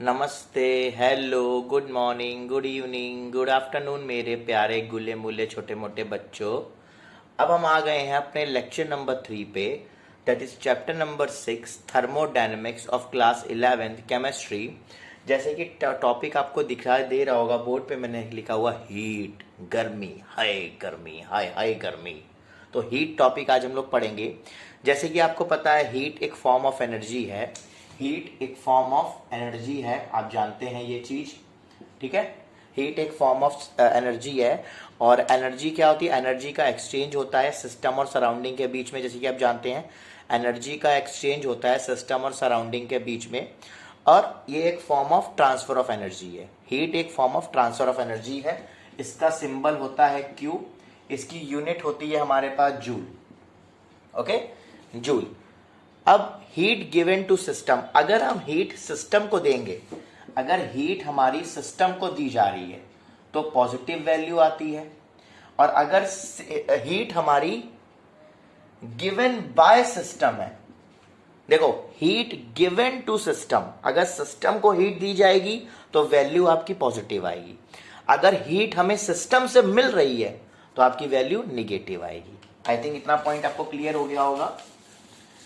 नमस्ते, hello, good morning, good evening, good afternoon मेरे प्यारे गुले मुले छोटे मोटे बच्चों। अब हम आ गए हैं अपने लेक्चर नंबर 3 पे, that is chapter number 6 thermodynamics of class 11th chemistry. जैसे कि टॉपिक आपको दिखाई दे रहा होगा बोर्ड पे, मैंने लिखा हुआ हीट, गर्मी, हाय हाय गर्मी। तो हीट टॉपिक आज हम लोग पढ़ेंगे। जैसे कि आपको पता है हीट एक फॉर्म ऑफ एनर्जी है। हीट एक फॉर्म ऑफ एनर्जी है, आप जानते हैं ये चीज, ठीक है। हीट एक फॉर्म ऑफ एनर्जी है। और एनर्जी क्या होती है? एनर्जी का एक्सचेंज होता है सिस्टम और सराउंडिंग के बीच में। जैसे कि आप जानते हैं एनर्जी का एक्सचेंज होता है सिस्टम और सराउंडिंग के बीच में, और ये एक form of transfer of energy है। हीट एक form of transfer of energy है। इसका सिंबल होता है क्यू। इसकी यूनिट होती है हमारे पास जूल। Okay, joule. अब हीट गिवन टू सिस्टम, अगर हम हीट सिस्टम को देंगे, अगर हीट हमारी सिस्टम को दी जा रही है तो पॉजिटिव वैल्यू आती है। और अगर हीट हमारी गिवन बाय सिस्टम है, देखो हीट गिवन टू सिस्टम, अगर सिस्टम को हीट दी जाएगी तो वैल्यू आपकी पॉजिटिव आएगी। अगर हीट हमें सिस्टम से मिल रही है तो आपकी वैल्यू निगेटिव आएगी। आई थिंक इतना पॉइंट आपको क्लियर हो गया होगा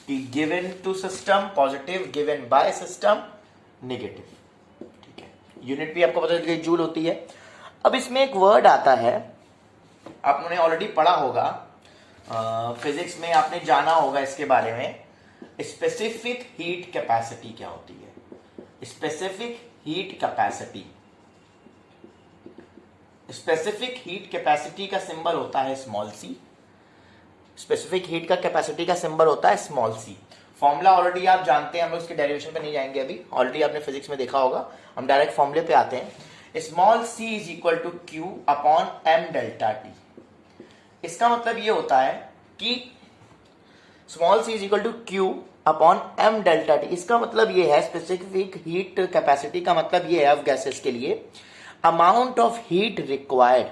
कि given to system positive, given by system negative, ठीक है। यूनिट भी आपको पता चल जूल होती है। अब इसमें एक वर्ड आता है, आपने ऑलरेडी पढ़ा होगा, फिजिक्स में आपने जाना होगा इसके बारे में। स्पेसिफिक हीट कैपेसिटी क्या होती है? Specific heat capacity, specific heat capacity का सिंबल होता है स्मॉल सी। स्पेसिफिक हीट का कैपेसिटी का सिंबल होता है स्मॉल सी। फॉर्मूला ऑलरेडी आप जानते हैं, हम लोग इसके डेरिवेशन पे नहीं जाएंगे अभी, ऑलरेडी आपने फिजिक्स में देखा होगा। हम डायरेक्ट फॉर्मूले पे आते हैं। Small c is equal to q upon m delta t. इसका मतलब ये होता है कि small c is equal to q upon m delta t. इसका मतलब ये है, स्पेसिफिक हीट कैपेसिटी का मतलब ये है ऑफ गैसेस के लिए, amount of heat required,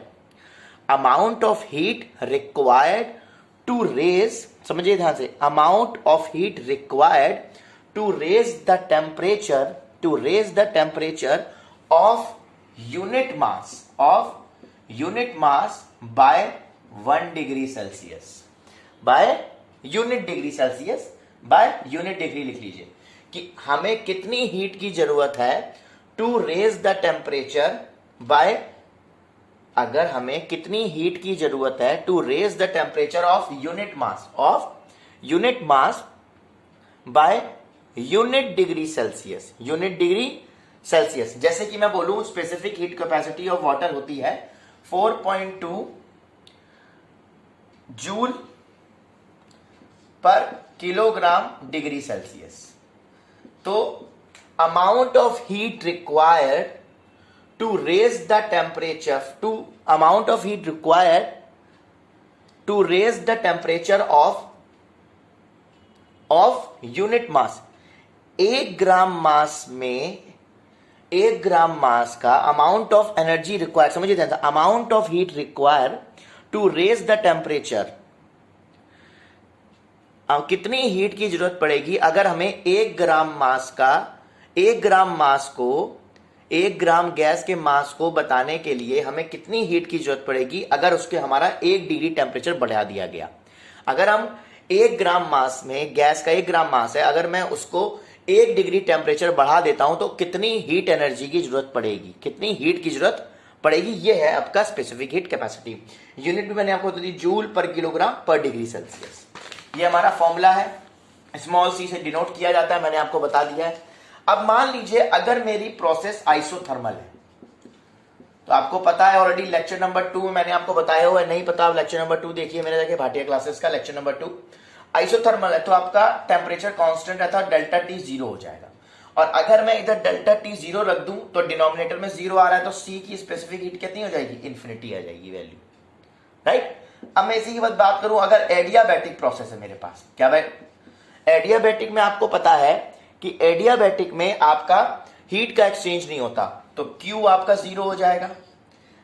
amount of heat required to raise, समझिए ध्यान से, amount of heat required to raise the temperature, to raise the temperature of unit mass, of unit mass by 1 degree Celsius, by unit degree Celsius, by unit degree लिख लीजिए कि हमें कितनी heat की जरूरत है to raise the temperature by, अगर हमें कितनी हीट की जरूरत है to raise the temperature of unit mass, of unit mass by unit degree Celsius, unit degree Celsius. जैसे कि मैं बोलूं specific heat capacity of water होती है 4.2 joule per kilogram degree Celsius. तो amount of heat required to raise the temperature, to amount of heat required to raise the temperature of unit mass, 1 ग्राम मास में, 1 ग्राम मास का amount of energy required, समझिए ध्यान से, amount of heat required to raise the temperature, कितनी heat की जरूरत पड़ेगी अगर हमें 1 ग्राम मास का, 1 ग्राम मास को, 1 ग्राम गैस के मास को बताने के लिए हमें कितनी हीट की जरूरत पड़ेगी अगर उसके हमारा 1 डिग्री टेम्परेचर बढ़ा दिया गया। अगर हम 1 ग्राम मास में, गैस का 1 ग्राम मास है, अगर मैं उसको 1 डिग्री टेम्परेचर बढ़ा देता हूं तो कितनी हीट एनर्जी की जरूरत पड़ेगी, कितनी हीट की जरूरत पड़ेगी, ये है आपका स्पेसिफिक हीट कैपेसिटी। यूनिट भी मैंने आपको बता दी, जूल पर किलोग्राम पर डिग्री सेल्सियस। ये हमारा फॉर्मूला है, स्मॉल सी से डिनोट किया जाता है, मैंने आपको बता दिया है। अब मान लीजिए अगर मेरी प्रोसेस आइसोथर्मल है, तो आपको पता है ऑलरेडी लेक्चर नंबर 2 में मैंने आपको बताया हुआ है, नहीं पता आप लेक्चर नंबर 2 देखिए मेरे जाके भाटिया क्लासेस का लेक्चर नंबर 2। आइसोथर्मल है तो आपका टेम्परेचर कांस्टेंट रहता है, डेल्टा टी 0 हो जाएगा। और अगर मैं इधर डेल्टा टी 0 रख दूं तो डिनोमिनेटर में 0 आ रहा है, तो सी की स्पेसिफिक हीट कितनी हो जाएगी? इन्फिनिटी आ जाएगी वैल्यू, राइट। अब मैं इसी की बात करूं, अगर एडियाबैटिक प्रोसेस है मेरे पास, क्या भाई एडियाबैटिक में आपको पता है कि एडियाबैटिक में आपका हीट का एक्सचेंज नहीं होता, तो Q आपका 0 हो जाएगा,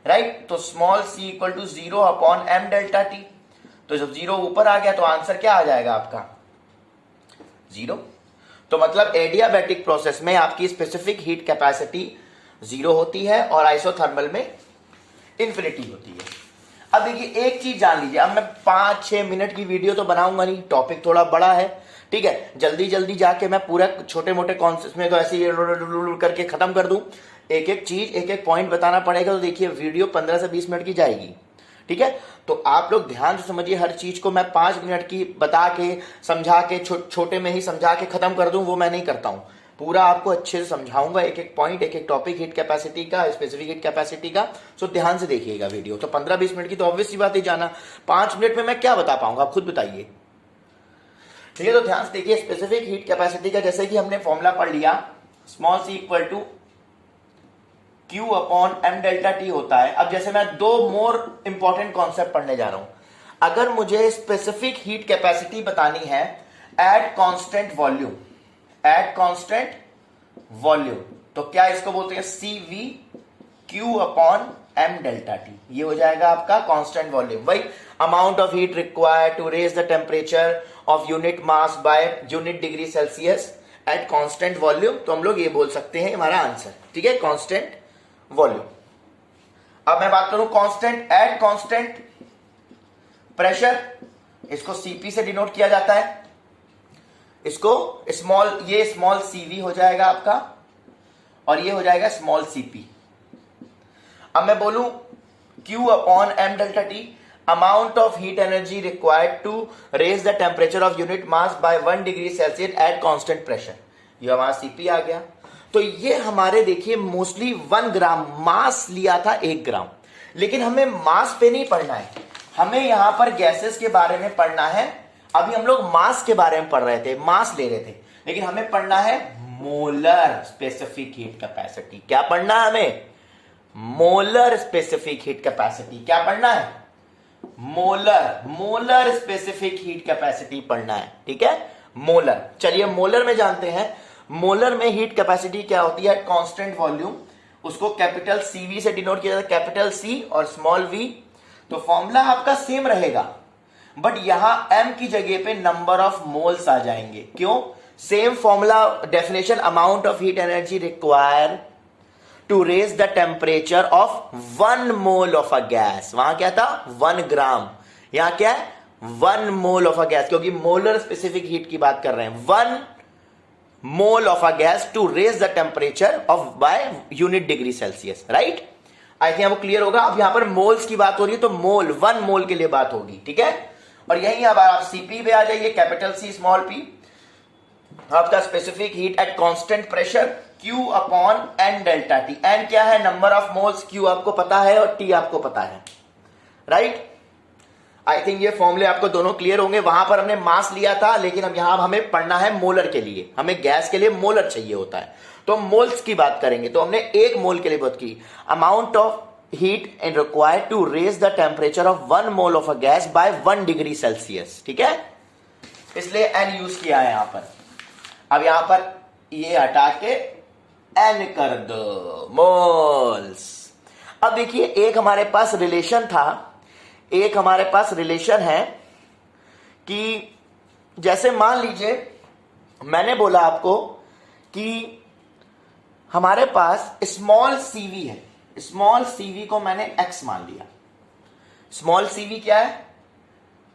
राइट। तो small c equal to 0 upon m delta t. तो जब 0 ऊपर आ गया तो आंसर क्या आ जाएगा आपका? 0। तो मतलब एडियाबैटिक प्रोसेस में आपकी स्पेसिफिक हीट कैपेसिटी 0 होती है और आइसोथर्मल में इंफिनिटी होती है। अब देखिए एक चीज जान लीजिए, अब मैं 5-6 मिनट की वीडियो तो बनाऊंगा नहीं, टॉपिक थोड़ा बड़ा है, ठीक है। जल्दी जल्दी जाके मैं पूरा छोटे मोटे कॉन्सेप्ट में तो ऐसे ही करके खत्म कर दूं, एक एक चीज एक एक पॉइंट बताना पड़ेगा। तो देखिए वीडियो 15 से 20 मिनट की जाएगी, ठीक है। तो आप लोग ध्यान से समझिए, हर चीज को मैं 5 मिनट की बता के समझा के छोटे में ही समझा के खत्म कर दूं, वो मैं नहीं करता हूं। पूरा आपको अच्छे से समझाऊंगा, एक एक पॉइंट, एक एक टॉपिक, हीट कैपेसिटी का, स्पेसिफिक हीट कैपेसिटी का। सो ध्यान से देखिएगा वीडियो। तो 15-20 मिनट की तो ऑब्वियस सी बात ही जाना, 5 मिनट में मैं क्या बता पाऊंगा, आप खुद बताइए, ठीक है। तो ध्यान से देखिए, स्पेसिफिक हीट कैपेसिटी का जैसे कि हमने फॉर्मूला पढ़ लिया, small c equal to Q upon m delta t होता है। अब जैसे मैं 2 मोर इंपॉर्टेंट कॉन्सेप्ट पढ़ने जा रहा हूं। अगर मुझे स्पेसिफिक हीट कैपेसिटी बतानी है at constant volume, at constant volume, तो क्या इसको बोलते हैं, CV Q upon m delta t. ये हो जाएगा आपका कांस्टेंट वॉल्यूम, वही amount of heat required to raise the temperature of unit mass by unit degree Celsius at constant volume. तो हम लोग ये बोल सकते हैं हमारा आंसर, ठीक है, कांस्टेंट वॉल्यूम। अब मैं बात करूं कांस्टेंट, एट कांस्टेंट प्रेशर, इसको CP से डिनोट किया जाता है, इसको स्मॉल, ये स्मॉल CV हो जाएगा आपका और ये हो जाएगा स्मॉल CP। अब मैं बोलूं Q upon m delta t, amount of heat energy required to raise the temperature of unit mass by 1 degree Celsius at constant pressure, ये हमारा CP आ गया। तो ये हमारे देखिए मोस्टली 1 ग्राम मास लिया था, 1 ग्राम, लेकिन हमें मास पे नहीं पढ़ना है, हमें यहां पर गैसेस के बारे में पढ़ना है। अभी हम लोग मास के बारे में पढ़ रहे थे, मास ले रहे थे, लेकिन हमें पढ़ना है मोलर स्पेसिफिक हीट कैपेसिटी। क्या पढ़ना है हमें, मोलर स्पेसिफिक हीट कैपेसिटी। क्या पढ़ना है, molar, molar specific heat capacity पढ़ना है, ठीक है, मोलर। चलिए मोलर में जानते हैं, मोलर में हीट कैपेसिटी क्या होती है, कांस्टेंट वॉल्यूम, उसको कैपिटल CV से डिनोट किया जाता है, कैपिटल C और स्मॉल v। तो फॉर्मूला आपका सेम रहेगा, बट यहां m की जगह पे नंबर ऑफ मोल्स आ जाएंगे। क्यों, same formula, definition, amount of heat energy require to raise the temperature of 1 mole of a gas. वहां क्या था, 1 ग्राम, यहां क्या है, 1 मोल ऑफ अ गैस, क्योंकि मोलर स्पेसिफिक हीट की बात कर रहे हैं। 1 mole of a gas to raise the temperature of by unit degree Celsius, right. I think आपको क्लियर होगा। अब यहां पर मोल्स की बात हो रही है, तो मोल, 1 मोल के लिए बात होगी, ठीक है। और यही अब आप CP पे आ जाइए, कैपिटल C स्मॉल p, आपका specific heat at constant pressure Q upon n delta T. n क्या है, नंबर ऑफ मोल्स, Q आपको पता है और T आपको पता है, राइट। आई थिंक ये फॉर्मूले आपको दोनों क्लियर होंगे। वहां पर हमने मास लिया था, लेकिन अब यहां हमें पढ़ना है मोलर के लिए, हमें गैस के लिए मोलर चाहिए होता है, तो मोल्स की बात करेंगे। तो हमने 1 मोल के लिए बात की, amount of heat and required to raise the temperature of 1 mole of a gas by 1 degree Celsius, ठीक है, इसलिए n यूज किया है यहां पर। अब यहां पर ये हटा के n कर दो, मोल्स। अब देखिए एक हमारे पास रिलेशन था, एक हमारे पास रिलेशन है कि जैसे मान लीजिए मैंने बोला आपको कि हमारे पास स्मॉल CV है, स्मॉल CV को मैंने x मान लिया। स्मॉल CV क्या है,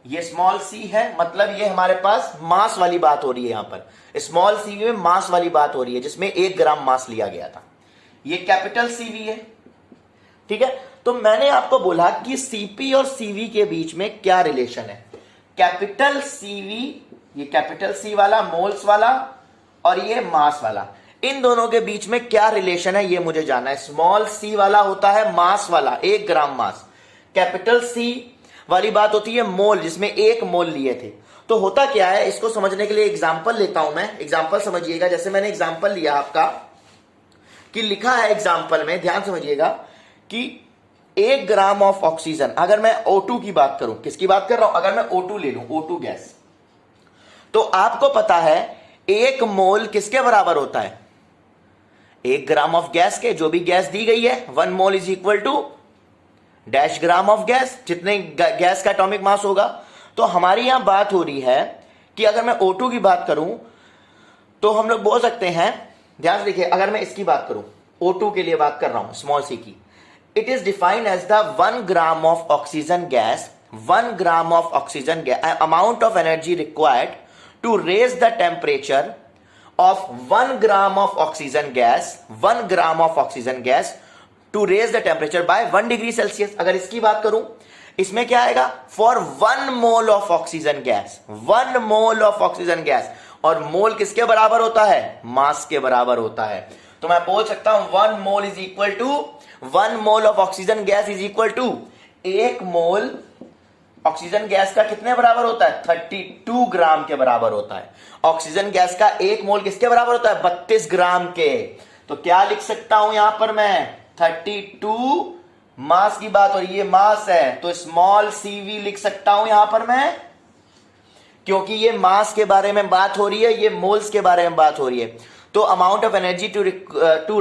ये स्मॉल c है, मतलब ये हमारे पास मास वाली बात हो रही है। यहां पर स्मॉल CV में मास वाली बात हो रही है, जिसमें 1 ग्राम मास लिया गया था। ये कैपिटल CV है, ठीक है। तो मैंने आपको बोला कि CP और CV के बीच में क्या रिलेशन है, कैपिटल CV, ये कैपिटल C वाला, मोल्स वाला, और ये मास वाला, इन दोनों के बीच में क्या रिलेशन है ये मुझे जानना है। स्मॉल c वाला होता है मास वाला, 1 ग्राम मास, कैपिटल C वाली बात होती है मोल, जिसमें 1 मोल लिए थे। तो होता क्या है, इसको समझने के लिए एग्जांपल लेता हूं मैं, एग्जांपल समझिएगा। जैसे मैंने एग्जांपल लिया आपका कि लिखा है एग्जांपल में, ध्यान समझिएगा कि 1 ग्राम ऑफ ऑक्सीजन, अगर मैं O2 की बात करूं, किसकी बात कर रहा हूं, अगर मैं O2 ले लूं, O2 गैस, तो आपको पता है 1 मोल किसके बराबर होता है, 1 ग्राम ऑफ गैस के, जो भी गैस दी गई है, 1 mole is equal to dash gram of gas, जितने गैस का एटॉमिक मास होगा। तो हमारी यहां बात हो रही है कि अगर मैं O2 की बात करूं तो हम लोग बोल सकते हैं, ध्यान से देखिए, अगर मैं इसकी बात करूं, O2 के लिए बात कर रहा हूं, स्मॉल सी की, it is defined as the 1 gram of oxygen gas, 1 gram of oxygen gas, amount of energy required to raise the temperature of 1 gram of oxygen gas, 1 gram of oxygen gas to raise the temperature by 1 degree Celsius. अगर इसकी बात करूं, इसमें क्या आएगा, for 1 mole of oxygen gas, 1 mole of oxygen gas, और मोल किसके बराबर होता है, मास के बराबर होता है। तो मैं बोल सकता हूं 1 mole is equal to 1 mole of oxygen gas is equal to 1 mole oxygen gas का कितने बराबर होता है, 32 ग्राम के बराबर होता है। ऑक्सीजन गैस का 1 मोल किसके बराबर होता है, 32 ग्राम के। तो क्या लिख सकता हूं यहां पर मैं, 32 मास की बात, और ये मास है, तो स्मॉल cv लिख सकता हूं यहां पर मैं, क्योंकि ये मास के बारे में बात हो रही है, ये मोल्स के बारे में बात हो रही है। तो amount of energy to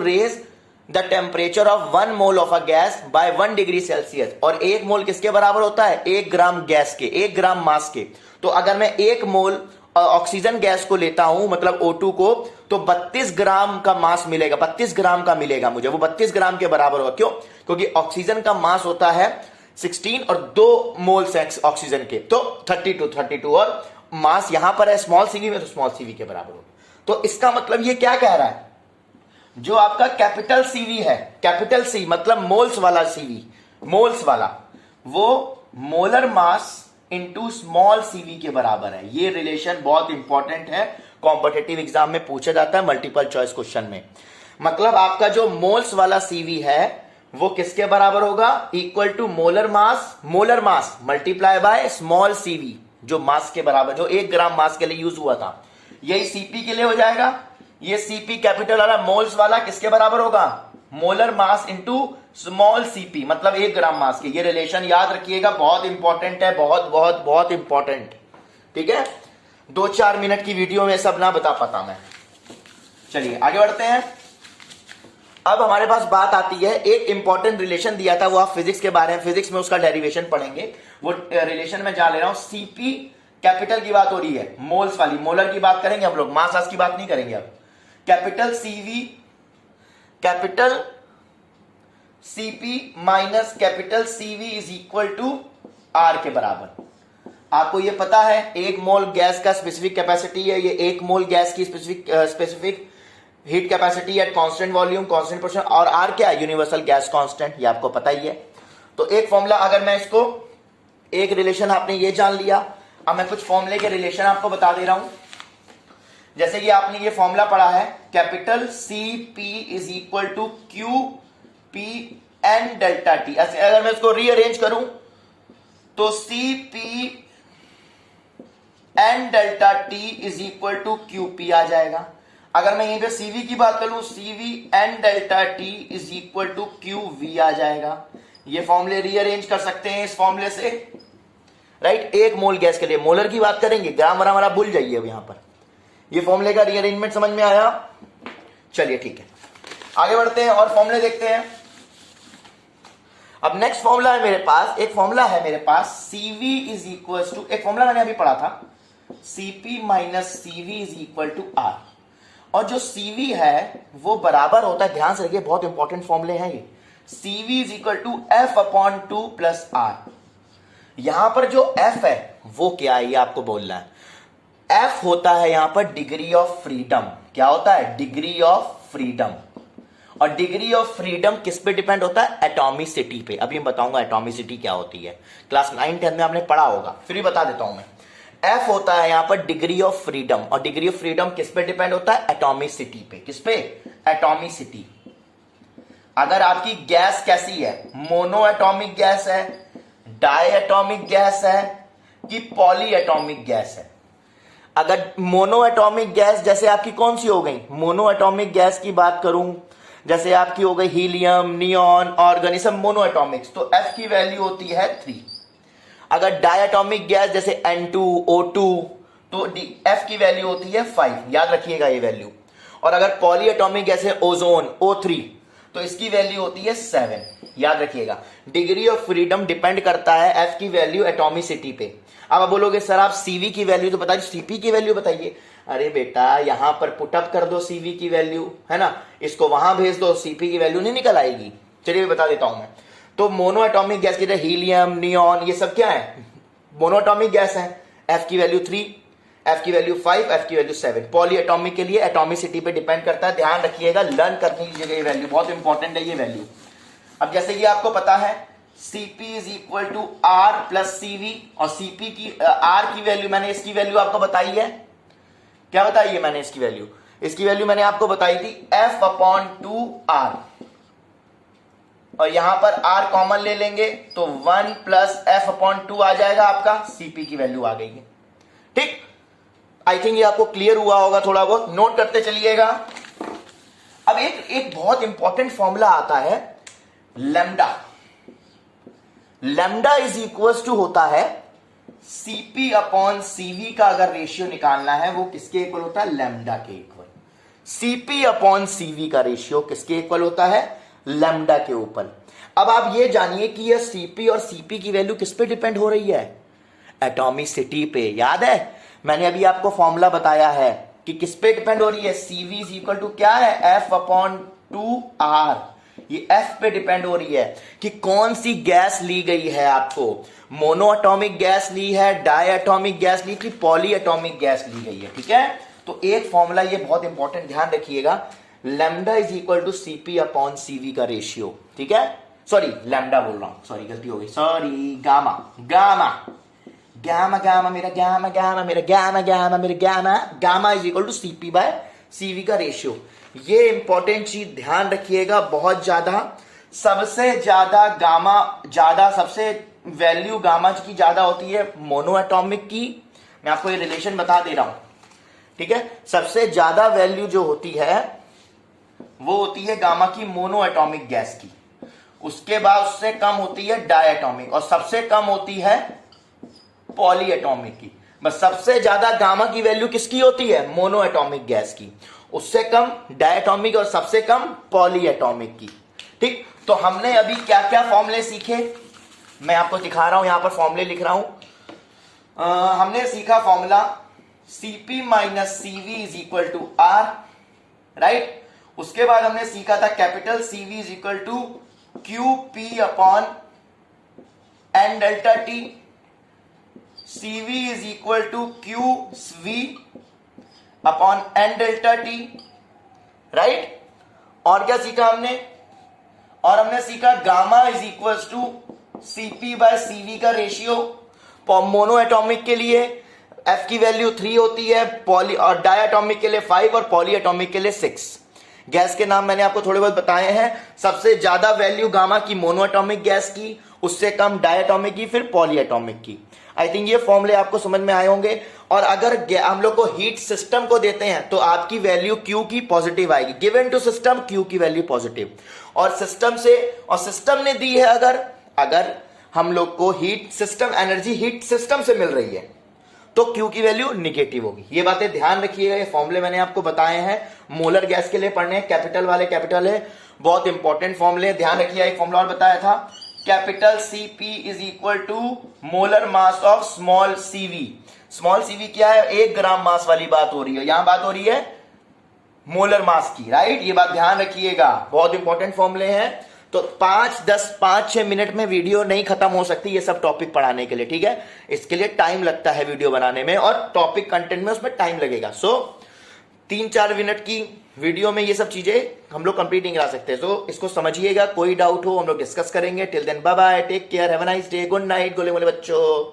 raise the temperature of 1 mole of a gas by 1 degree Celsius, और 1 मोल किसके बराबर होता है, 1 ग्राम गैस के, 1 ग्राम मास के। तो अगर मैं 1 मोल ऑक्सीजन गैस को लेता हूं, मतलब O2 को, तो 32 ग्राम का मास मिलेगा, 32 ग्राम का मिलेगा मुझे, वो 32 ग्राम के बराबर होगा। क्यों, क्योंकि ऑक्सीजन का मास होता है 16 और 2 मोल्स ऑक्सीजन के, तो 32, और मास यहां पर है स्मॉल cv में, तो स्मॉल cv के बराबर होगा। तो इसका मतलब ये क्या कह रहा है, जो आपका कैपिटल CV है, कैपिटल C मतलब मोल्स वाला CV, मोल्स वाला, वो molar mass into small CV के बराबर है। ये रिलेशन बहुत इंपॉर्टेंट है, कॉम्पिटिटिव एग्जाम में पूछा जाता है, मल्टीपल चॉइस क्वेश्चन में। मतलब आपका जो मोल्स वाला CV है वो किसके बराबर होगा, equal to molar mass multiply by small CV, जो मास के बराबर, जो 1 ग्राम मास के लिए यूज हुआ था, यही CP के लिए हो जाएगा। ये CP कैपिटल वाला मोल्स वाला किसके बराबर होगा, molar mass into small CP, मतलब 1 ग्राम मास के। ये रिलेशन याद रखिएगा, बहुत इंपॉर्टेंट है, बहुत बहुत बहुत इंपॉर्टेंट। ठीक है, 2-4 मिनट की वीडियो में सब ना बता पाता मैं। चलिए आगे बढ़ते हैं। अब हमारे पास बात आती है, एक इंपॉर्टेंट रिलेशन दिया था, वो आप फिजिक्स के बारे में, फिजिक्स में उसका डेरिवेशन पढ़ेंगे, वो रिलेशन में जा ले रहा हूं। CP कैपिटल की बात हो रही है, मोल्स वाली, मोलर की बात करेंगे हम लोग, मास की बात नहीं करेंगे। अब capital CP minus capital CV is equal to R के बराबर। आपको ये पता है 1 मोल गैस का स्पेसिफिक कैपेसिटी है, ये 1 मोल गैस की specific heat capacity at constant volume, constant pressure, और R क्या है, यूनिवर्सल गैस कांस्टेंट, ये आपको पता ही है। तो एक फॉर्मूला, अगर मैं इसको, एक रिलेशन आपने ये जान लिया, अब मैं कुछ फॉर्मूले के रिलेशन आपको बता दे रहा हूं। जैसे कि आपने ये फॉर्मूला पढ़ा है, capital CP is equal to QPN delta T। अगर मैं इसको रीअरेंज करूं तो CPN delta T is equal to QP आ जाएगा। अगर मैं यहीं पे CV की बात करूं, CVN delta T is equal to QV आ जाएगा। ये फॉर्मूले रीअरेंज कर सकते हैं इस फॉर्मूले से, राइट। 1 मोल गैस के लिए मोलर की बात करेंगे, ग्राम हमारा भूल जाइए अब यहां पर। ये फॉर्मूले का रीअरेंजमेंट समझ में आया। चलिए ठीक है, आगे बढ़ते हैं और फॉर्मूले देखते हैं। अब नेक्स्ट फॉर्मूला है मेरे पास, एक फॉर्मूला है मेरे पास, CV इज इक्वल टू, एक फॉर्मूला मैंने अभी पढ़ा था, CP minus CV is equal to R। और जो CV है वो बराबर होता है, ध्यान से रखिए, बहुत इंपॉर्टेंट फॉर्मूले हैं ये। CV is equal to F/2 plus R। यहां पर जो F है वो क्या है, ये आपको बोलना है। F होता है यहां पर डिग्री ऑफ फ्रीडम। क्या होता है, डिग्री ऑफ फ्रीडम। और डिग्री ऑफ फ्रीडम किस पे डिपेंड होता है, एटॉमिसिटी पे। अभी मैं बताऊंगा एटॉमिसिटी क्या होती है, क्लास 9-10 में आपने पढ़ा होगा, फिर भी बता देता हूं मैं। F होता है यहां पर डिग्री ऑफ फ्रीडम, और डिग्री ऑफ फ्रीडम किस पे डिपेंड होता है, एटॉमिसिटी पे। किस पे, एटॉमिसिटी। अगर आपकी गैस कैसी है, मोनो एटॉमिक गैस है, डाई एटॉमिक गैस है, कि पॉली एटॉमिक गैस है। अगर मोनो एटॉमिक गैस जैसे आपकी कौन सी हो गई, मोनो एटॉमिक गैस की बात करूं, जैसे आपकी हो गई हीलियम, नियॉन, ऑर्गन, ये सब मोनो एटॉमिक्स, तो F की वैल्यू होती है 3। अगर डायटोमिक गैस जैसे N2O2, तो F की वैल्यू होती है 5, याद रखिएगा ये वैल्यू। और अगर पॉली एटॉमिक गैस है ओजोन O3, तो इसकी वैल्यू होती है 7, याद रखिएगा। डिग्री ऑफ फ्रीडम डिपेंड करता है F की वैल्यू एटॉमिसिटी पे। अब आप बोलोगे सर आप CV की वैल्यू तो बताइए, CP की वैल्यू बताइए। अरे बेटा यहां पर पुटअप कर दो सीवी की वैल्यू, है ना, इसको वहां भेज दो, सीपी की वैल्यू नहीं निकल आएगी। चलिए बता देता हूं मैं। तो मोनोएटॉमिक गैस की हीलियम, नियॉन, ये सब क्या है, मोनोएटॉमिक गैस है। एफ की वैल्यू 3, एफ की वैल्यू 5, एफ की वैल्यू 7। पॉलीएटॉमिक के लिए एटॉमिसिटी पे डिपेंड करता है, ध्यान रखिएगा, लर्न करने की जगह ये वैल्यू बहुत इंपॉर्टेंट है ये वैल्यू। अब जैसे कि आपको पता है Cp is equal to R plus CV, और Cp की R की वैल्यू मैंने इसकी वैल्यू आपको बताई है, क्या बताई है मैंने इसकी वैल्यू, इसकी वैल्यू मैंने आपको बताई थी F/2R, और यहां पर R कॉमन ले लेंगे तो 1 प्लस F/2 आ जाएगा, आपका Cp की वैल्यू आ गई है। ठीक, आई थिंक ये आपको क्लियर हुआ होगा, थोड़ा बहुत नोट करते चलिएगा। अब एक बहुत इंपॉर्टेंट फॉर्मूला आता है lambda. Lambda is equal to होता है Cp अपॉन CV का अगर रेशियो निकालना है वो किसके इक्वल होता है, लैम्डा के इक्वल। Cp अपॉन CV का रेशियो किसके इक्वल होता है, लैम्डा के ऊपर। अब आप ये जानिए कि यह Cp और Cp की वैल्यू किस पे डिपेंड हो रही है, एटॉमिसिटी पे। याद है मैंने अभी आपको फॉर्मूला बताया है कि किस पे डिपेंड हो रही है, CV इज इक्वल टू क्या है, F/2R। ये F पे डिपेंड हो रही है कि कौन सी गैस ली गई है, आपको मोनोएटॉमिक गैस ली है, डायएटॉमिक गैस ली थी, पॉलीएटॉमिक गैस ली गई है। ठीक है, तो एक फॉर्मूला ये बहुत इंपॉर्टेंट ध्यान रखिएगा, lambda is equal to Cp upon CV का रेशियो। ठीक है, सॉरी लैम्डा बोल रहा हूं, सॉरी गलती हो गई, sorry, gamma gamma gamma gamma मेरा गामा गामा मेरा गामा गामा मेरा gamma gamma is equal to Cp by CV का रेशियो। ये इंपॉर्टेंट चीज ध्यान रखिएगा बहुत ज्यादा। सबसे ज्यादा गामा, ज्यादा सबसे वैल्यू गामा की ज्यादा होती है मोनोएटॉमिक की, मैं आपको ये रिलेशन बता दे रहा हूं। ठीक है, सबसे ज्यादा वैल्यू जो होती है वो होती है गामा की मोनोएटॉमिक गैस की, उसके बाद उससे कम होती है डायएटॉमिक, और सबसे कम होती है पॉलीएटॉमिक की। बस सबसे ज्यादा गामा की वैल्यू किसकी होती है, मोनोएटॉमिक गैस की, उससे कम डायएटॉमिक और सबसे कम पॉलीएटॉमिक की। ठीक, तो हमने अभी क्या क्या फॉर्मूले सीखे, मैं आपको दिखा रहा हूं, यहां पर फॉर्मूले लिख रहा हूं। हमने सीखा formula Cp minus CV is equal to R, right. उसके बाद हमने सीखा था capital CV is equal to QP upon N delta T, CV is equal to QV upon N delta T, right. और क्या सीखा हमने, और हमने सीखा gamma is equal to Cp by CV का रेशियो। मोनोएटॉमिक के लिए F की वैल्यू 3 होती है, पॉली और डायएटॉमिक के लिए 5 और पॉलीएटॉमिक के लिए 6। गैस के नाम मैंने आपको थोड़े बहुत बताए हैं, सबसे ज्यादा वैल्यू गामा की मोनोएटॉमिक गैस की, उससे कम डायएटॉमिक की, फिर पॉलीएटॉमिक की। आई थिंक ये फॉर्मूले आपको समझ में आए होंगे। और अगर हम लोग को हीट सिस्टम को देते हैं तो आपकी वैल्यू Q की पॉजिटिव आएगी, गिवन टू सिस्टम Q की वैल्यू पॉजिटिव, और सिस्टम से, और सिस्टम ने दी है, अगर हम लोग को heat system energy heat system से मिल रही है तो Q की वैल्यू निगेटिव होगी। ये बातें ध्यान रखिएगा, ये फॉर्मूले मैंने आपको बताए हैं, मोलर गैस के लिए पढ़ने, कैपिटल वाले कैपिटल है, बहुत इंपॉर्टेंट फॉर्मूले, ध्यान रखिए। एक फॉर्मूला और बताया था, capital Cp is equal to molar mass of small CV। Small CV क्या है, 1 ग्राम मास वाली बात हो रही है, यहां बात हो रही है मोलर मास की, राइट। ये बात ध्यान रखिएगा, बहुत इंपॉर्टेंट फॉर्मूले हैं। तो 5-6 मिनट में वीडियो नहीं खत्म हो सकती ये सब टॉपिक पढ़ाने के लिए, ठीक है। इसके लिए टाइम लगता है वीडियो बनाने में, और टॉपिक कंटेंट में उसमें टाइम लगेगा। सो 3-4 मिनट की वीडियो में ये सब चीजें हम लोग कंप्लीट नहीं करा सकते। सो इसको समझिएगा, कोई डाउट हो हम लोग डिस्कस करेंगे। Till then bye bye, take care, have a nice day, good night गोले मोले बच्चों।